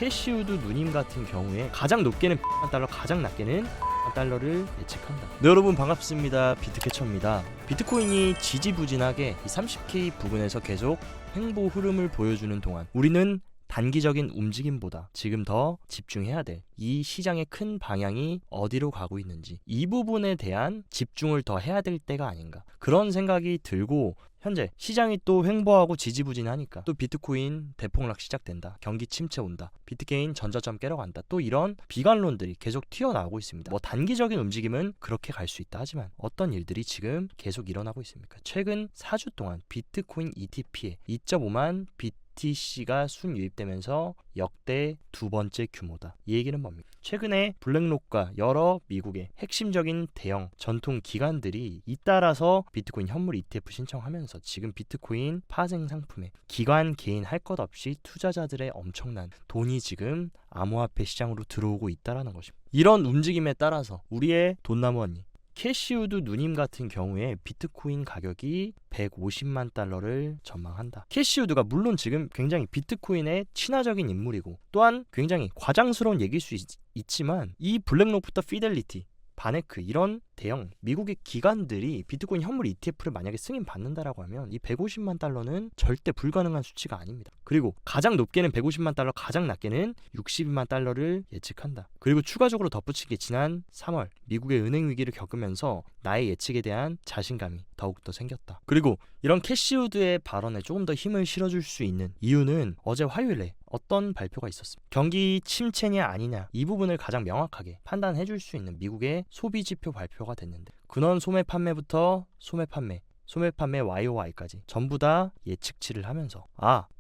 캐시우드 누님 같은 경우에 가장 높게는 달러, 가장 낮게는 달러를 예측한다. 네, 여러분 반갑습니다. 비트캐쳐입니다. 비트코인이 지지부진하게 30K 부근에서 계속 횡보 흐름을 보여주는 동안 우리는 단기적인 움직임보다 지금 더 집중해야 될 이 시장의 큰 방향이 어디로 가고 있는지, 이 부분에 대한 집중을 더 해야 될 때가 아닌가, 그런 생각이 들고, 현재 시장이 또 횡보하고 지지부진하니까 또 비트코인 대폭락 시작된다, 경기 침체 온다, 비트게인 전저점 깨러 간다, 또 이런 비관론들이 계속 튀어나오고 있습니다. 뭐 단기적인 움직임은 그렇게 갈 수 있다 하지만 어떤 일들이 지금 계속 일어나고 있습니까? 최근 4주 동안 비트코인 ETP에 2.5만 BTC가 순유입되면서 역대 두 번째 규모다. 이 얘기는 뭡니까? 최근에 블랙록과 여러 미국의 핵심적인 대형 전통 기관들이 잇따라서 비트코인 현물 ETF 신청하면서 지금 비트코인 파생 상품에 기관 개인 할 것 없이 투자자들의 엄청난 돈이 지금 암호화폐 시장으로 들어오고 있다라는 것입니다. 이런 움직임에 따라서 우리의 돈나무 언니 캐시우드 누님 같은 경우에 비트코인 가격이 150만 달러를 전망한다. 캐시우드가 물론 지금 굉장히 비트코인의 친화적인 인물이고 또한 굉장히 과장스러운 얘기일 수 있지만 이 블랙록부터 피델리티, 바네크 이런 대형 미국의 기관들이 비트코인 현물 ETF를 만약에 승인받는다라고 하면 이 150만 달러는 절대 불가능한 수치가 아닙니다. 그리고 가장 높게는 150만 달러, 가장 낮게는 62만 달러를 예측한다. 그리고 추가적으로 덧붙이기에 지난 3월 미국의 은행 위기를 겪으면서 나의 예측에 대한 자신감이 더욱더 생겼다. 그리고 이런 캐시우드의 발언에 조금 더 힘을 실어줄 수 있는 이유는 어제 화요일에 어떤 발표가 있었습니다. 경기 침체냐 아니냐 이 부분을 가장 명확하게 판단해 줄 수 있는 미국의 소비지표 발표가 됐는데, 근원 소매 판매부터 소매 판매 YOY까지 전부 다 예측치를 하면서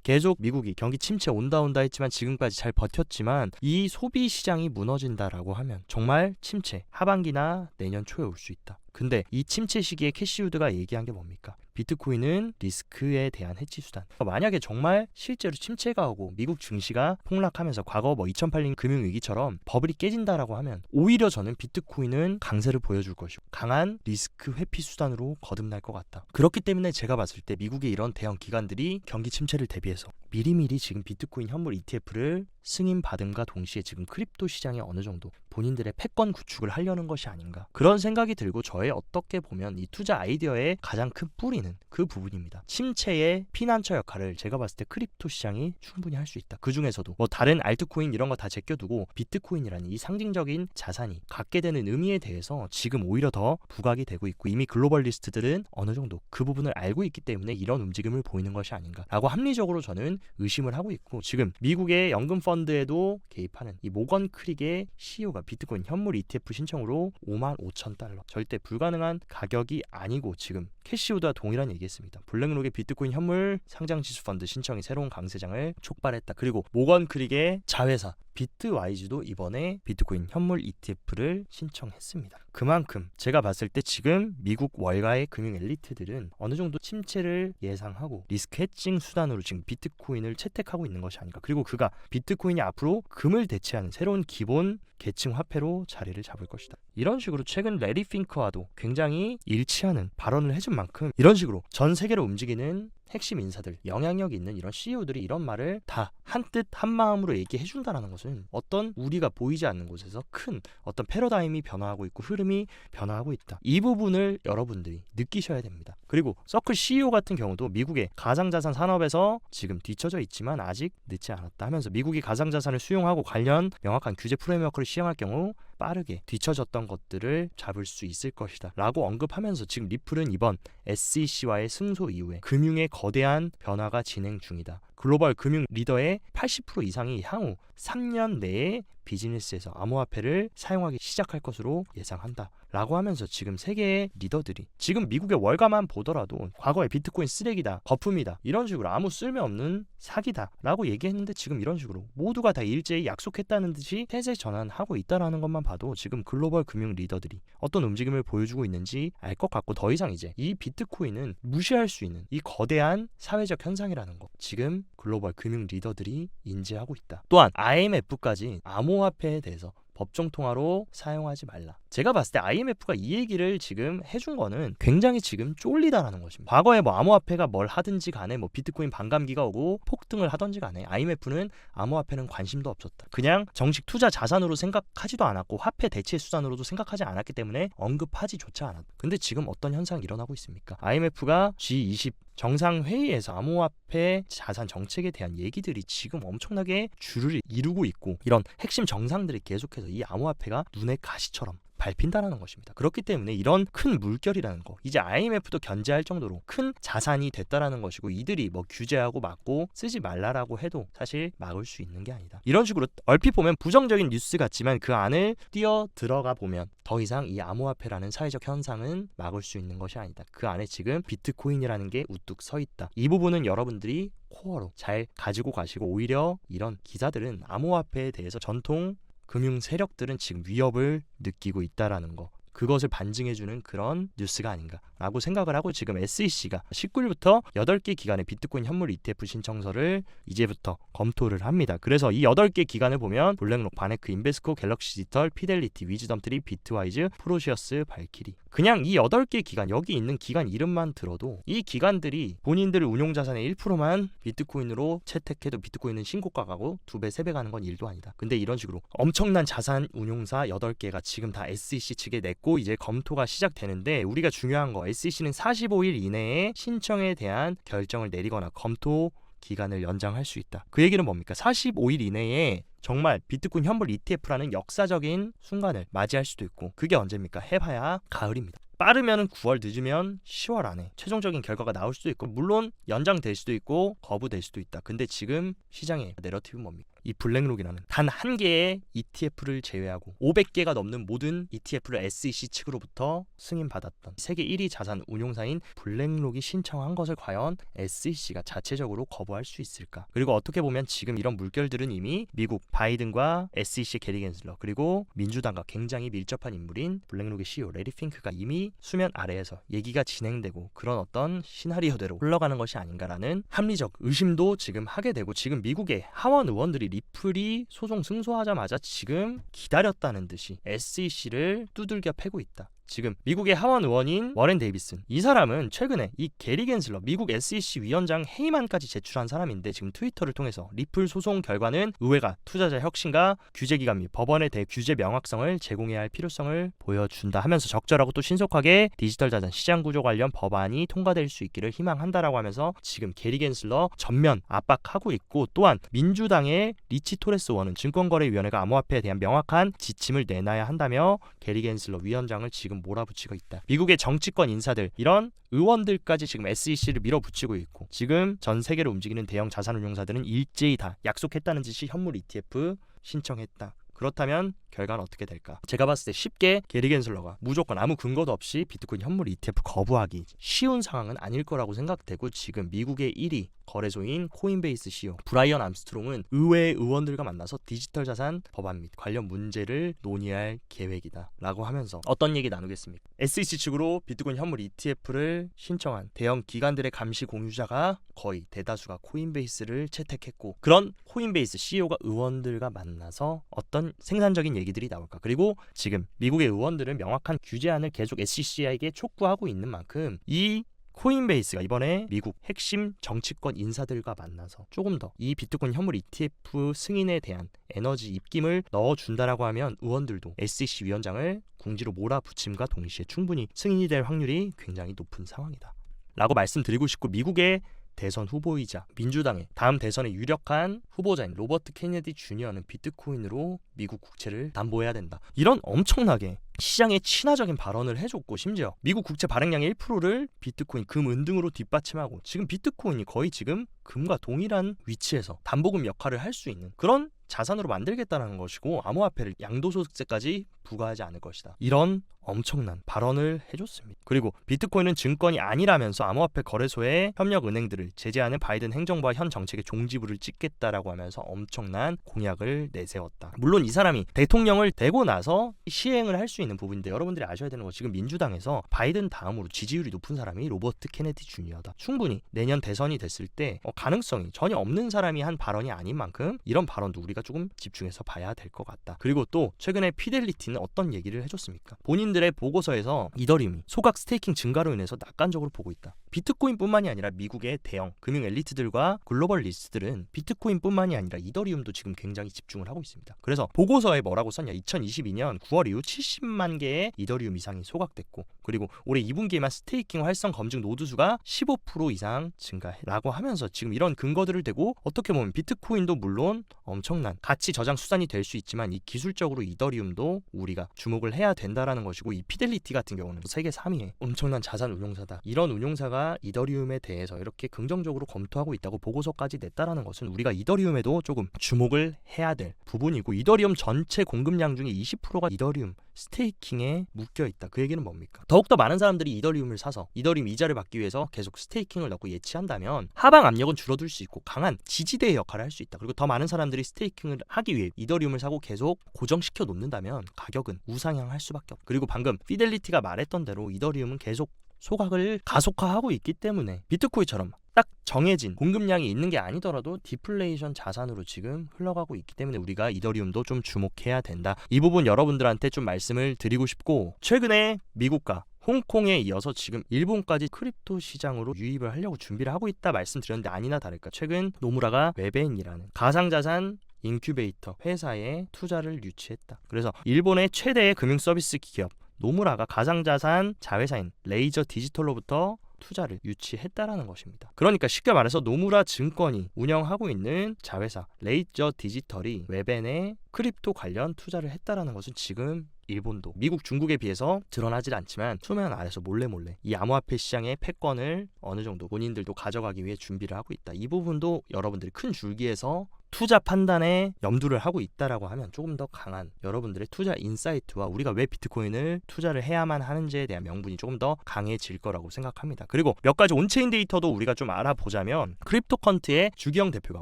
계속 미국이 경기 침체 온다 했지만 지금까지 잘 버텼지만 이 소비 시장이 무너진다라고 하면 정말 침체 하반기나 내년 초에 올 수 있다. 근데 이 침체 시기에 캐시우드가 얘기한 게 뭡니까? 비트코인은 리스크에 대한 해치 수단. 만약에 정말 실제로 침체가 오고 미국 증시가 폭락하면서 과거 2008년 금융위기처럼 버블이 깨진다라고 하면 오히려 저는 비트코인은 강세를 보여줄 것이고 강한 리스크 회피 수단으로 거듭날 것 같다. 그렇기 때문에 제가 봤을 때 미국의 이런 대형 기관들이 경기 침체를 대비해서 미리미리 지금 비트코인 현물 ETF를 승인받음과 동시에 지금 크립토 시장에 어느 정도 본인들의 패권 구축을 하려는 것이 아닌가, 그런 생각이 들고 저의 어떻게 보면 이 투자 아이디어의 가장 큰 뿌리는 그 부분입니다. 침체의 피난처 역할을 제가 봤을 때 크립토 시장이 충분히 할 수 있다. 그 중에서도 뭐 다른 알트코인 이런 거 다 제껴두고 비트코인이라는 이 상징적인 자산이 갖게 되는 의미에 대해서 지금 오히려 더 부각이 되고 있고, 이미 글로벌리스트들은 어느 정도 그 부분을 알고 있기 때문에 이런 움직임을 보이는 것이 아닌가라고 합리적으로 저는 의심을 하고 있고, 지금 미국의 연금 펀드에도 개입하는 이 모건 크릭의 CEO가 비트코인 현물 ETF 신청으로 55,000달러, 절대 불가능한 가격이 아니고 지금 캐시우드와 동일한 얘기했습니다. 블랙록의 비트코인 현물 상장지수 펀드 신청이 새로운 강세장을 촉발했다. 그리고 모건 크릭의 자회사 비트와이즈도 이번에 비트코인 현물 ETF를 신청했습니다. 그만큼 제가 봤을 때 지금 미국 월가의 금융 엘리트들은 어느 정도 침체를 예상하고 리스크 해칭 수단으로 지금 비트코인을 채택하고 있는 것이 아닌가. 그리고 그가 비트코인이 앞으로 금을 대체하는 새로운 기본 계층 화폐로 자리를 잡을 것이다. 이런 식으로 최근 레리 핑크와도 굉장히 일치하는 발언을 해준 만큼 이런 식으로 전 세계를 움직이는 핵심 인사들, 영향력 있는 이런 CEO들이 이런 말을 다 한뜻 한마음으로 얘기해 준다는 것은 어떤 우리가 보이지 않는 곳에서 큰 어떤 패러다임이 변화하고 있고 흐름이 변화하고 있다. 이 부분을 여러분들이 느끼셔야 됩니다. 그리고 서클 CEO 같은 경우도 미국의 가상자산 산업에서 지금 뒤처져 있지만 아직 늦지 않았다 하면서 미국이 가상자산을 수용하고 관련 명확한 규제 프레임워크를 시행할 경우 빠르게 뒤처졌던 것들을 잡을 수 있을 것이다 라고 언급하면서 지금 리플은 이번 SEC와의 승소 이후에 금융의 거대한 변화가 진행 중이다. 글로벌 금융 리더의 80% 이상이 향후 3년 내에 비즈니스에서 암호화폐를 사용하기 시작할 것으로 예상한다 라고 하면서 지금 세계의 리더들이 지금 미국의 월가만 보더라도 과거에 비트코인 쓰레기다, 거품이다, 이런 식으로 아무 쓸모없는 사기다 라고 얘기했는데 지금 이런 식으로 모두가 다 일제히 약속했다는 듯이 태세 전환하고 있다라는 것만 봐도 지금 글로벌 금융 리더들이 어떤 움직임을 보여주고 있는지 알 것 같고, 더 이상 이제 이 비트코인은 무시할 수 있는 이 거대한 사회적 현상이라는 거 지금 글로벌 금융 리더들이 인지하고 있다. 또한 IMF까지 암호화폐에 대해서 법정 통화로 사용하지 말라, 제가 봤을 때 IMF가 이 얘기를 지금 해준 거는 굉장히 지금 쫄리다라는 것입니다. 과거에 뭐 암호화폐가 뭘 하든지 간에 뭐 비트코인 반감기가 오고 폭등을 하든지 간에 IMF는 암호화폐는 관심도 없었다. 그냥 정식 투자 자산으로 생각하지도 않았고 화폐 대체 수단으로도 생각하지 않았기 때문에 언급하지조차 않았다. 근데 지금 어떤 현상이 일어나고 있습니까? IMF가 G20 정상회의에서 암호화폐 자산 정책에 대한 얘기들이 지금 엄청나게 줄을 이루고 있고 이런 핵심 정상들이 계속해서 이 암호화폐가 눈의 가시처럼 밟힌다라는 것입니다. 그렇기 때문에 이런 큰 물결이라는 거 이제 IMF도 견제할 정도로 큰 자산이 됐다라는 것이고 이들이 뭐 규제하고 막고 쓰지 말라라고 해도 사실 막을 수 있는 게 아니다. 이런 식으로 얼핏 보면 부정적인 뉴스 같지만 그 안을 뛰어 들어가 보면 더 이상 이 암호화폐라는 사회적 현상은 막을 수 있는 것이 아니다. 그 안에 지금 비트코인이라는 게 우뚝 서 있다. 이 부분은 여러분들이 코어로 잘 가지고 가시고 오히려 이런 기사들은 암호화폐에 대해서 전통 금융 세력들은 지금 위협을 느끼고 있다라는 거 그것을 반증해주는 그런 뉴스가 아닌가라고 생각을 하고 지금 SEC가 19일부터 8개 기관의 비트코인 현물 ETF 신청서를 이제부터 검토를 합니다. 그래서 이 8개 기관을 보면 블랙록, 바네크, 인베스코, 갤럭시 디지털, 피델리티, 위즈덤트리, 비트와이즈, 프로시어스, 발키리 그냥 이 8개 기관 여기 있는 기관 이름만 들어도 이 기관들이 본인들 운용자산의 1%만 비트코인으로 채택해도 비트코인은 신고가 가고 2배, 3배 가는 건 일도 아니다. 근데 이런 식으로 엄청난 자산 운용사 8개가 지금 다 SEC 측에 냈고 이제 검토가 시작되는데 우리가 중요한 거 SEC는 45일 이내에 신청에 대한 결정을 내리거나 검토 기간을 연장할 수 있다. 그 얘기는 뭡니까? 45일 이내에 정말 비트코인 현물 ETF라는 역사적인 순간을 맞이할 수도 있고 그게 언제입니까? 해봐야 가을입니다. 빠르면 9월, 늦으면 10월 안에 최종적인 결과가 나올 수도 있고 물론 연장될 수도 있고 거부될 수도 있다. 근데 지금 시장의 내러티브는 뭡니까? 이 블랙록이라는 단 한 개의 ETF를 제외하고 500개가 넘는 모든 ETF를 SEC 측으로부터 승인받았던 세계 1위 자산 운용사인 블랙록이 신청한 것을 과연 SEC가 자체적으로 거부할 수 있을까? 그리고 어떻게 보면 지금 이런 물결들은 이미 미국 바이든과 SEC 게리 겐슬러 그리고 민주당과 굉장히 밀접한 인물인 블랙록의 CEO 레리 핑크가 이미 수면 아래에서 얘기가 진행되고 그런 어떤 시나리오대로 흘러가는 것이 아닌가라는 합리적 의심도 지금 하게 되고 지금 미국의 하원 의원들이 리플이 소송 승소하자마자 지금 기다렸다는 듯이 SEC를 두들겨 패고 있다. 지금 미국의 하원 의원인 워렌 데이비슨 이 사람은 최근에 이 게리 겐슬러 미국 SEC 위원장 해임안까지 제출한 사람인데 지금 트위터를 통해서 리플 소송 결과는 의회가 투자자 혁신과 규제기관 및 법원의 대규제 명확성을 제공해야 할 필요성을 보여준다 하면서 적절하고 또 신속하게 디지털 자산 시장 구조 관련 법안이 통과될 수 있기를 희망한다라고 하면서 지금 게리 겐슬러 전면 압박하고 있고 또한 민주당의 리치 토레스 의원은 증권거래위원회가 암호화폐에 대한 명확한 지침을 내놔야 한다며 게리 겐슬러 위원장을 지금 몰아붙이고 있다. 미국의 정치권 인사들 이런 의원들까지 지금 SEC를 밀어붙이고 있고 지금 전 세계를 움직이는 대형 자산운용사들은 일제히 다 약속했다는 듯이 현물 ETF 신청했다. 그렇다면 결과는 어떻게 될까? 제가 봤을 때 쉽게 게리 겐슬러가 무조건 아무 근거도 없이 비트코인 현물 ETF 거부하기 쉬운 상황은 아닐 거라고 생각되고 지금 미국의 1위 거래소인 코인베이스 CEO 브라이언 암스트롱은 의회 의원들과 만나서 디지털 자산 법안 및 관련 문제를 논의할 계획이다 라고 하면서 어떤 얘기 나누겠습니까? SEC 측으로 비트코인 현물 ETF를 신청한 대형 기관들의 감시 공유자가 거의 대다수가 코인베이스를 채택했고 그런 코인베이스 CEO가 의원들과 만나서 어떤 생산적인 얘기들이 나올까? 그리고 지금 미국의 의원들은 명확한 규제안을 계속 SEC에게 촉구하고 있는 만큼 이 코인베이스가 이번에 미국 핵심 정치권 인사들과 만나서 조금 더 이 비트코인 현물 ETF 승인에 대한 에너지 입김을 넣어준다라고 하면 의원들도 SEC 위원장을 궁지로 몰아붙임과 동시에 충분히 승인이 될 확률이 굉장히 높은 상황이다 라고 말씀드리고 싶고 미국의 대선 후보이자 민주당의 다음 대선에 유력한 후보자인 로버트 케네디 주니어는 비트코인으로 미국 국채를 담보해야 된다. 이런 엄청나게 시장에 친화적인 발언을 해줬고 심지어 미국 국채 발행량의 1%를 비트코인, 금, 은 등으로 뒷받침하고 지금 비트코인이 거의 지금 금과 동일한 위치에서 담보금 역할을 할 수 있는 그런 자산으로 만들겠다는 것이고 암호화폐를 양도소득세까지 부과하지 않을 것이다. 이런 엄청난 발언을 해줬습니다. 그리고 비트코인은 증권이 아니라면서 암호화폐 거래소의 협력 은행들을 제재하는 바이든 행정부와 현 정책의 종지부를 찍겠다라고 하면서 엄청난 공약을 내세웠다. 물론 이 사람이 대통령을 되고 나서 시행을 할 수 있는 부분인데 여러분들이 아셔야 되는 건 지금 민주당에서 바이든 다음으로 지지율이 높은 사람이 로버트 케네디 주니어다. 충분히 내년 대선이 됐을 때 가능성이 전혀 없는 사람이 한 발언이 아닌 만큼 이런 발언도 우리가 우리가 조금 집중해서 봐야 될 것 같다. 그리고 또 최근에 피델리티는 어떤 얘기를 해줬습니까? 본인들의 보고서에서 이더리움이 소각 스테이킹 증가로 인해서 낙관적으로 보고 있다. 비트코인뿐만이 아니라 미국의 대형 금융 엘리트들과 글로벌 리스트들은 비트코인뿐만이 아니라 이더리움도 지금 굉장히 집중을 하고 있습니다. 그래서 보고서에 뭐라고 썼냐? 2022년 9월 이후 70만 개의 이더리움 이상이 소각됐고, 그리고 올해 2분기에만 스테이킹 활성 검증 노드 수가 15% 이상 증가라고 하면서 지금 이런 근거들을 대고 어떻게 보면 비트코인도 물론 엄청난 가치 저장 수단이 될 수 있지만 이 기술적으로 이더리움도 우리가 주목을 해야 된다라는 것이고, 이 피델리티 같은 경우는 세계 3위의 엄청난 자산 운용사다. 이런 운용사가 이더리움에 대해서 이렇게 긍정적으로 검토하고 있다고 보고서까지 냈다라는 것은 우리가 이더리움에도 조금 주목을 해야 될 부분이고, 이더리움 전체 공급량 중에 20%가 이더리움 스테이킹에 묶여 있다. 그 얘기는 뭡니까? 더욱더 많은 사람들이 이더리움을 사서 이더리움 이자를 받기 위해서 계속 스테이킹을 넣고 예치한다면 하방 압력은 줄어들 수 있고 강한 지지대의 역할을 할 수 있다. 그리고 더 많은 사람들이 스테이킹을 하기 위해 이더리움을 사고 계속 고정시켜 놓는다면 가격은 우상향할 수밖에 없다. 그리고 방금 피델리티가 말했던 대로 이더리움은 계속 소각을 가속화하고 있기 때문에 비트코인처럼 딱 정해진 공급량이 있는 게 아니더라도 디플레이션 자산으로 지금 흘러가고 있기 때문에 우리가 이더리움도 좀 주목해야 된다. 이 부분 여러분들한테 좀 말씀을 드리고 싶고, 최근에 미국과 홍콩에 이어서 지금 일본까지 크립토 시장으로 유입을 하려고 준비를 하고 있다 말씀드렸는데, 아니나 다를까 최근 노무라가 웹엔이라는 가상자산 인큐베이터 회사에 투자를 유치했다. 그래서 일본의 최대의 금융 서비스 기업 노무라가 가상자산 자회사인 레이저 디지털로부터 투자를 유치했다라는 것입니다. 그러니까 쉽게 말해서 노무라 증권이 운영하고 있는 자회사 레이저 디지털이 웹엔에 크립토 관련 투자를 했다라는 것은 지금 일본도 미국, 중국에 비해서 드러나질 않지만 수면 아래서 몰래 이 암호화폐 시장의 패권을 어느 정도 본인들도 가져가기 위해 준비를 하고 있다. 이 부분도 여러분들이 큰 줄기에서 투자 판단에 염두를 하고 있다라고 하면 조금 더 강한 여러분들의 투자 인사이트와 우리가 왜 비트코인을 투자를 해야만 하는지에 대한 명분이 조금 더 강해질 거라고 생각합니다. 그리고 몇 가지 온체인 데이터도 우리가 좀 알아보자면, 크립토컨트의 주기영 대표가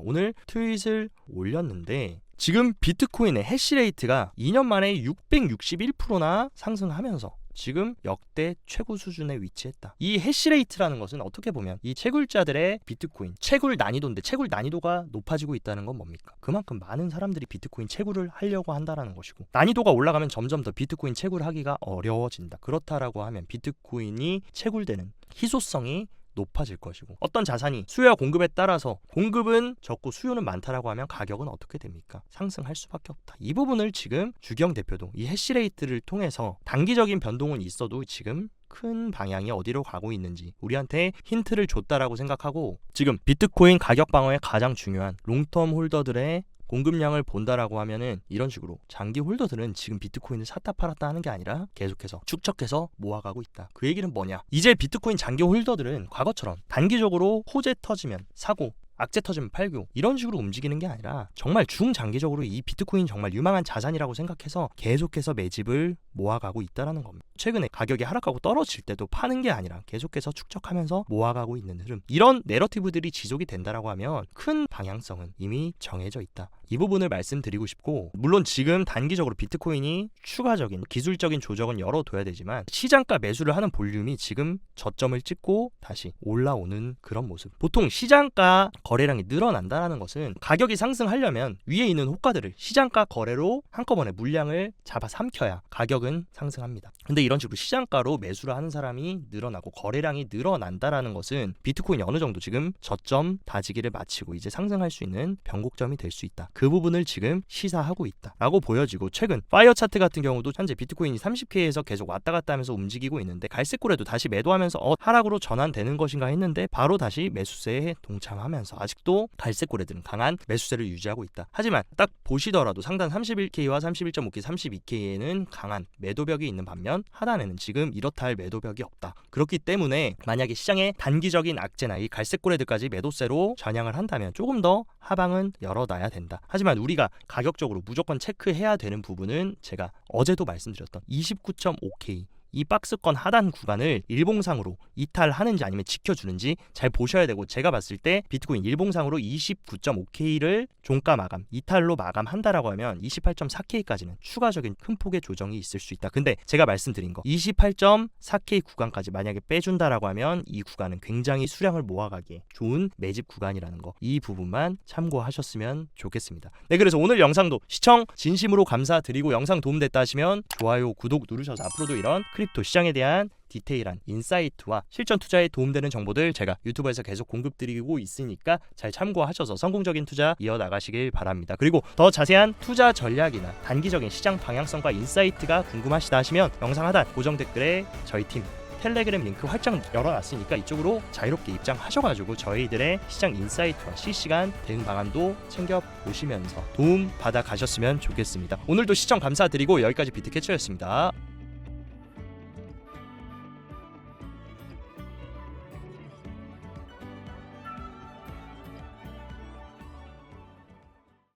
오늘 트윗을 올렸는데 지금 비트코인의 해시레이트가 2년 만에 661%나 상승하면서 지금 역대 최고 수준에 위치했다. 이 해시레이트라는 것은 어떻게 보면 이 채굴자들의 비트코인 채굴 난이도인데, 채굴 난이도가 높아지고 있다는 건 뭡니까? 그만큼 많은 사람들이 비트코인 채굴을 하려고 한다는 것이고, 난이도가 올라가면 점점 더 비트코인 채굴하기가 어려워진다. 그렇다라고 하면 비트코인이 채굴되는 희소성이 높아질 것이고, 어떤 자산이 수요와 공급에 따라서 공급은 적고 수요는 많다라고 하면 가격은 어떻게 됩니까? 상승할 수밖에 없다. 이 부분을 지금 주경 대표도 이 해시레이트를 통해서 단기적인 변동은 있어도 지금 큰 방향이 어디로 가고 있는지 우리한테 힌트를 줬다라고 생각하고, 지금 비트코인 가격 방어에 가장 중요한 롱텀 홀더들의 공급량을 본다라고 하면은 이런 식으로 장기 홀더들은 지금 비트코인을 샀다 팔았다 하는 게 아니라 계속해서 축적해서 모아가고 있다. 그 얘기는 뭐냐? 이제 비트코인 장기 홀더들은 과거처럼 단기적으로 호재 터지면 사고 악재 터지면 팔고 이런 식으로 움직이는 게 아니라 정말 중장기적으로 이 비트코인 정말 유망한 자산이라고 생각해서 계속해서 매집을 모아가고 있다는 겁니다. 최근에 가격이 하락하고 떨어질 때도 파는 게 아니라 계속해서 축적하면서 모아가고 있는 흐름, 이런 내러티브들이 지속이 된다라고 하면 큰 방향성은 이미 정해져 있다. 이 부분을 말씀드리고 싶고, 물론 지금 단기적으로 비트코인이 추가적인 기술적인 조정은 열어둬야 되지만 시장가 매수를 하는 볼륨이 지금 저점을 찍고 다시 올라오는 그런 모습. 보통 시장가 거래량이 늘어난다는 것은 가격이 상승하려면 위에 있는 호가들을 시장가 거래로 한꺼번에 물량을 잡아 삼켜야 가격은 상승합니다. 근데 이런 식으로 시장가로 매수를 하는 사람이 늘어나고 거래량이 늘어난다라는 것은 비트코인이 어느 정도 지금 저점 다지기를 마치고 이제 상승할 수 있는 변곡점이 될 수 있다. 그 부분을 지금 시사하고 있다라고 보여지고, 최근 파이어 차트 같은 경우도 현재 비트코인이 30K에서 계속 왔다 갔다 하면서 움직이고 있는데, 갈색고래도 다시 매도하면서 하락으로 전환되는 것인가 했는데 바로 다시 매수세에 동참하면서 아직도 갈색고래들은 강한 매수세를 유지하고 있다. 하지만 딱 보시더라도 상단 31K와 31.5K, 32K에는 강한 매도벽이 있는 반면 하단에는 지금 이렇다 할 매도벽이 없다. 그렇기 때문에 만약에 시장의 단기적인 악재나 이 갈색고래들까지 매도세로 전향을 한다면 조금 더 하방은 열어놔야 된다. 하지만 우리가 가격적으로 무조건 체크해야 되는 부분은 제가 어제도 말씀드렸던 29.5K 이 박스권 하단 구간을 일봉상으로 이탈하는지 아니면 지켜주는지 잘 보셔야 되고, 제가 봤을 때 비트코인 일봉상으로 29.5K를 종가 마감, 이탈로 마감한다라고 하면 28.4K까지는 추가적인 큰 폭의 조정이 있을 수 있다. 근데 제가 말씀드린 거 28.4K 구간까지 만약에 빼준다라고 하면 이 구간은 굉장히 수량을 모아가기에 좋은 매집 구간이라는 거, 이 부분만 참고하셨으면 좋겠습니다. 네, 그래서 오늘 영상도 시청 진심으로 감사드리고, 영상 도움됐다 하시면 좋아요, 구독 누르셔서 앞으로도 이런 크립토 시장에 대한 디테일한 인사이트와 실전 투자에 도움되는 정보들 제가 유튜브에서 계속 공급드리고 있으니까 잘 참고하셔서 성공적인 투자 이어나가시길 바랍니다. 그리고 더 자세한 투자 전략이나 단기적인 시장 방향성과 인사이트가 궁금하시다 하시면 영상 하단 고정 댓글에 저희 팀 텔레그램 링크 활짝 열어놨으니까 이쪽으로 자유롭게 입장하셔가지고 저희들의 시장 인사이트와 실시간 대응 방안도 챙겨보시면서 도움 받아 가셨으면 좋겠습니다. 오늘도 시청 감사드리고 여기까지 비트캐쳐였습니다.